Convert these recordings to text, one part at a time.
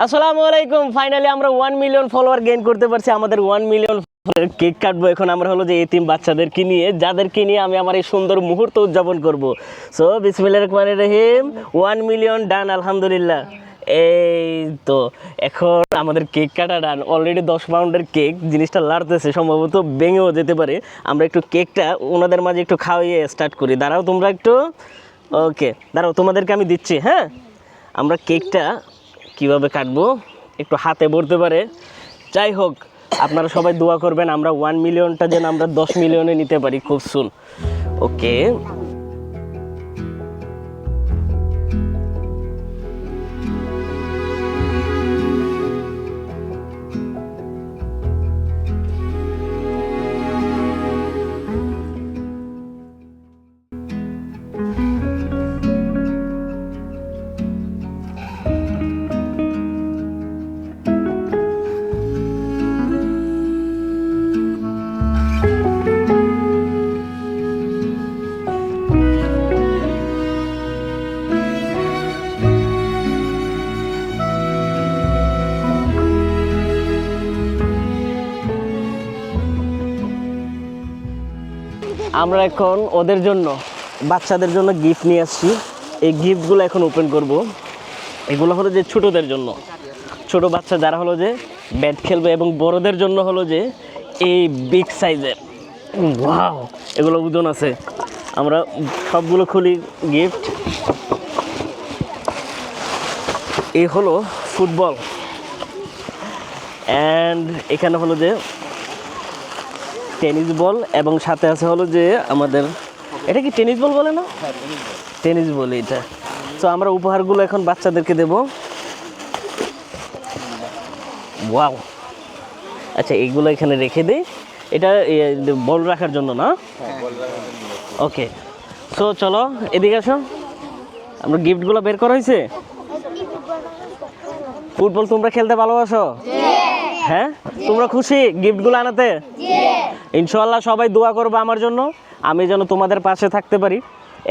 আসসালামু আলাইকুম। ফাইনালি আমরা 1 মিলিয়ন ফলোয়ার গেইন করতে পারছি। আমাদের 1 মিলিয়ন কেক কাটবো এখন আমরা হলো যে এতিম বাচ্চাদেরকে নিয়ে, যাদেরকে নিয়ে আমি আমার এই সুন্দর মুহূর্ত উদযাপন করব। সো বিসমিল্লাহির রহমানির রহিম। 1 মিলিয়ন ডান, আলহামদুলিল্লাহ। এই তো এখন আমাদের কেক কাটা ডান। অলরেডি 10 পাউন্ডের কেক, জিনিসটা লাড়তেছে, সম্ভবত ভেঙেও যেতে পারে। আমরা একটু কেকটা ওনাদের মাঝে একটু খাওয়াইয়ে স্টার্ট করি। দাঁড়াও তোমরা একটু, ওকে দাঁড়াও, তোমাদেরকে আমি দিচ্ছি। হ্যাঁ, আমরা কেকটা কিভাবে কাটবো একটু হাতে পড়তে পারে। যাই হোক, আপনারা সবাই দোয়া করবেন আমরা 1 মিলিয়নটা যেন আমরা 10 মিলিয়নে নিতে পারি খুব সুন। ওকে, আমরা এখন ওদের জন্য, বাচ্চাদের জন্য গিফট নিয়ে আসছি। এই গিফটগুলো এখন ওপেন করব। এগুলো হলো যে ছোটদের জন্য, ছোট বাচ্চা যারা হলো যে ব্যাট খেলবে, এবং বড়দের জন্য হলো যে এই বিগ সাইজের। ওয়াও, এগুলো ওজন আছে। আমরা সবগুলো খুলি গিফট। এই হলো ফুটবল, অ্যান্ড এখানে হলো যে টেনিস বল, এবং সাথে আছে হলো যে আমাদের, এটা কি টেনিস বল বলে না? টেনিস বল এটা। তো আমরা উপহারগুলো এখন বাচ্চাদেরকে দেব। ওয়াও, আচ্ছা এইগুলো এখানে রেখে দিই। এটা বল রাখার জন্য না? ওকে, সো চলো এদিকে আসো। আমরা গিফটগুলো বের করা হয়েছে। ফুটবল তোমরা খেলতে ভালোবাসো? হ্যাঁ, তোমরা খুশি গিফটগুলো আনাতে? ইনশাআল্লাহ সবাই দোয়া করবে আমার জন্য, আমি যেন তোমাদের পাশে থাকতে পারি।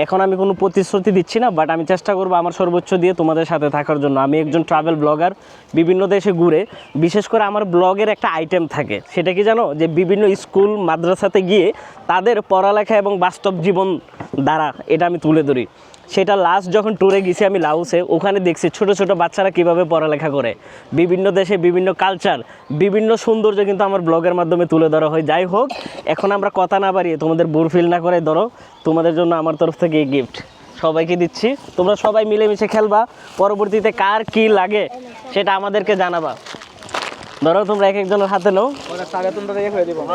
এখন আমি কোনো প্রতিশ্রুতি দিচ্ছি না, বাট আমি চেষ্টা করবো আমার সর্বোচ্চ দিয়ে তোমাদের সাথে থাকার জন্য। আমি একজন ট্রাভেল ব্লগার, বিভিন্ন দেশে ঘুরে। বিশেষ করে আমার ব্লগের একটা আইটেম থাকে, সেটা কি জানো? যে বিভিন্ন স্কুল মাদ্রাসাতে গিয়ে তাদের পড়ালেখা এবং বাস্তব জীবন দ্বারা এটা আমি তুলে ধরি। সেটা লাস্ট যখন ট্যুরে গেছি আমি লাউসে, ওখানে দেখছি ছোট ছোট বাচ্চারা কীভাবে পড়ালেখা করে। বিভিন্ন দেশে বিভিন্ন কালচার, বিভিন্ন সৌন্দর্য কিন্তু আমার ব্লগের মাধ্যমে তুলে ধরা হয়। যাই হোক, এখন আমরা কথা না বাড়িয়ে, তোমাদের বোর ফিল না করে, ধরো তোমাদের জন্য আমার তরফ থেকে এই গিফট সবাইকে দিচ্ছি। তোমরা সবাই মিলেমিশে খেলবা, পরবর্তীতে কার কি লাগে সেটা আমাদেরকে জানাবা। ধরো তোমরা এক একজনের হাতে নাও।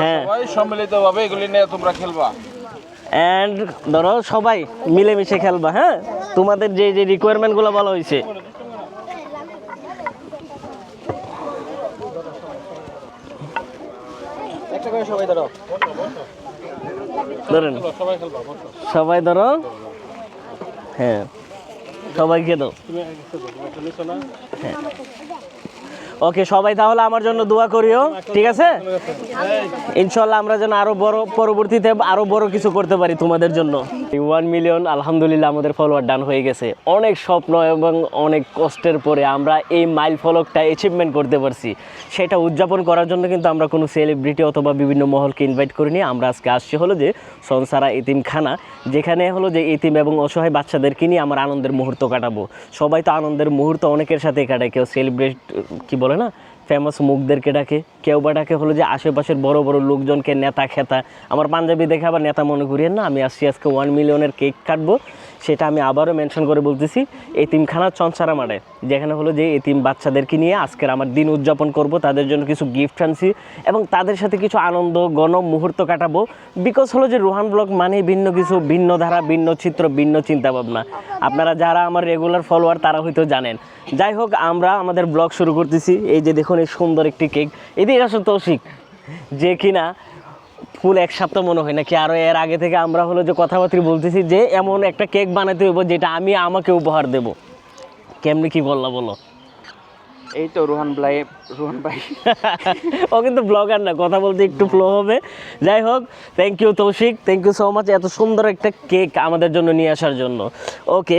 হ্যাঁ, সম্মিলিতভাবে এগুলি নিয়ে তোমরা খেলবা, অ্যান্ড ধরো সবাই মিলেমিশে খেলবা। হ্যাঁ, তোমাদের যে যে রিকোয়ারমেন্টগুলো বলা হয়েছে। ধরেন সবাই ধরো। হ্যাঁ, সবাইকে দাও। হ্যাঁ, ওকে সবাই তাহলে আমার জন্য দোয়া করিও, ঠিক আছে? ইনশাল্লাহ আমরা যেন আরো বড়, পরবর্তীতে আরো বড় কিছু করতে পারি তোমাদের জন্য। 1 মিলিয়ন আলহামদুলিল্লাহ আমাদের ফলোয়ার ডান হয়ে গেছে। অনেক স্বপ্ন এবং অনেক কষ্টের পরে আমরা এই মাইল ফলকটা অ্যাচিভমেন্ট করতে পারছি। সেটা উদযাপন করার জন্য কিন্তু আমরা কোনো সেলিব্রিটি অথবা বিভিন্ন মহলকে ইনভাইট করিনি। আমরা আজকে আসছি হলো যে সংসারা এতিমখানা, যেখানে হলো যে এতিম এবং অসহায় বাচ্চাদেরকে নিয়ে আমার আনন্দের মুহূর্ত কাটাবো। সবাই তো আনন্দের মুহূর্ত অনেকের সাথে কাটায়, কেউ সেলিব্রেট কি বলে না, ফেমাস মুখদেরকে ডাকে, কেউ বা ডাকে হলো যে আশেপাশের বড় বড় লোকজনকে নেতা খেতা। আমার পাঞ্জাবি দেখে আবার নেতা মনে করিয়েন না। আমি আসছি আজকে 1 মিলিয়নের কেক কাটবো। সেটা আমি আবারও মেনশন করে বলতেছি, এতিমখানার চনসারা মাঠে, যেখানে হলো যে এতিম বাচ্চাদেরকে নিয়ে আজকের আমার দিন উদযাপন করব। তাদের জন্য কিছু গিফট আনছি এবং তাদের সাথে কিছু আনন্দ গণ মুহূর্ত কাটাবো। বিকজ হলো যে রোহান ব্লগ মানে ভিন্ন কিছু, ভিন্ন ধারা, ভিন্ন চিত্র, ভিন্ন চিন্তাভাবনা। আপনারা যারা আমার রেগুলার ফলোয়ার তারা হয়তো জানেন। যাই হোক, আমরা আমাদের ব্লগ শুরু করতেছি। এই যে দেখুন এই সুন্দর একটি কেক, এদিকে আসো তৌশিক, যে কিনা ফুল এক সপ্তাহ মনে হয় নাকি আরও এর আগে থেকে আমরা হলো যে কথাবার্তা বলতেছি যে এমন একটা কেক বানাতে হইব যেটা আমি আমাকে উপহার দেব। কেমনি কি বললা বলো? এই তো রোহান ভাই ও কিন্তু ব্লগার না, কথা বলতে একটু ফ্লো হবে। যাই হোক, thank you Toushik, thank you so much এত সুন্দর একটা কেক আমাদের জন্য নিয়ে আসার জন্য। ওকে।